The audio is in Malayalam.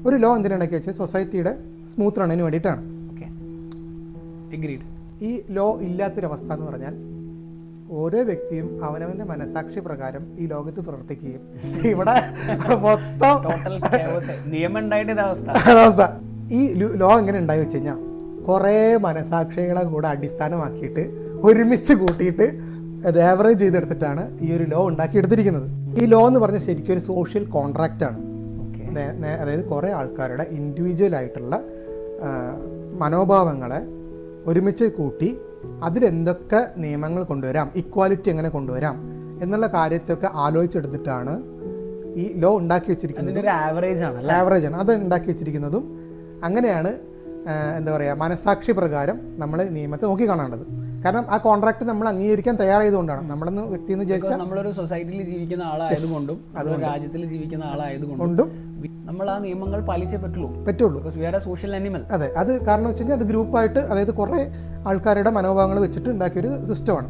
ഒരു ലോ എന്തിനാണെന്ന് വെച്ചാൽ സൊസൈറ്റിയുടെ സ്മൂത്ത് റണ്ണിന് വേണ്ടിയിട്ടാണ്. ഈ ലോ ഇല്ലാത്തൊരവസ്ഥ എന്ന് പറഞ്ഞാൽ ഓരോ വ്യക്തിയും അവനവൻ്റെ മനസാക്ഷി പ്രകാരം ഈ ലോകത്ത് പ്രവർത്തിക്കുകയും ഇവിടെ മൊത്തം അവസ്ഥ. ഈ ലോ എങ്ങനെ ഉണ്ടായി വെച്ച് കഴിഞ്ഞാൽ കുറേ മനസാക്ഷികളെ കൂടെ അടിസ്ഥാനമാക്കിയിട്ട് ഒരുമിച്ച് കൂട്ടിയിട്ട് അത് ആവറേജ് ചെയ്തെടുത്തിട്ടാണ് ഈ ഒരു ലോ ഉണ്ടാക്കിയെടുത്തിരിക്കുന്നത്. ഈ ലോ എന്ന് പറഞ്ഞാൽ ശരിക്കും ഒരു സോഷ്യൽ കോൺട്രാക്റ്റാണ്. അതായത് കുറേ ആൾക്കാരുടെ ഇൻഡിവിജ്വൽ ആയിട്ടുള്ള മനോഭാവങ്ങളെ ഒരുമിച്ച് കൂട്ടി അതിലെന്തൊക്കെ നിയമങ്ങൾ കൊണ്ടുവരാം, ഇക്വാലിറ്റി എങ്ങനെ കൊണ്ടുവരാം എന്നുള്ള കാര്യത്തൊക്കെ ആലോചിച്ചെടുത്തിട്ടാണ് ഈ ലോ ഉണ്ടാക്കി വെച്ചിരിക്കുന്നത്. ആവറേജാണ് അത് ഉണ്ടാക്കി വെച്ചിരിക്കുന്നതും. അങ്ങനെയാണ് എന്താ പറയുക, മനസാക്ഷി പ്രകാരം നമ്മൾ നിയമത്തെ നോക്കി കാണേണ്ടത്. കാരണം ആ കോൺട്രാക്ട് നമ്മൾ അംഗീകരിക്കാൻ തയ്യാറായതുകൊണ്ടാണ്. നമ്മളെന്ന് വ്യക്തി എന്ന് വിചാരിച്ചാൽ നമ്മളൊരു സൊസൈറ്റിയിൽ ജീവിക്കുന്ന ആളായതുകൊണ്ടും അതൊരു രാജ്യത്തിൽ ജീവിക്കുന്ന ആളായതുകൊണ്ടും നമ്മൾ ആ നിയമങ്ങൾ പാലിച്ചേ പറ്റുള്ളൂ. Social animal. അതെ, അത് കാരണം വെച്ച് കഴിഞ്ഞാൽ അത് ഗ്രൂപ്പായിട്ട്, അതായത് കുറേ ആൾക്കാരുടെ മനോഭാവങ്ങൾ വെച്ചിട്ട് ഉണ്ടാക്കിയൊരു സിസ്റ്റമാണ്.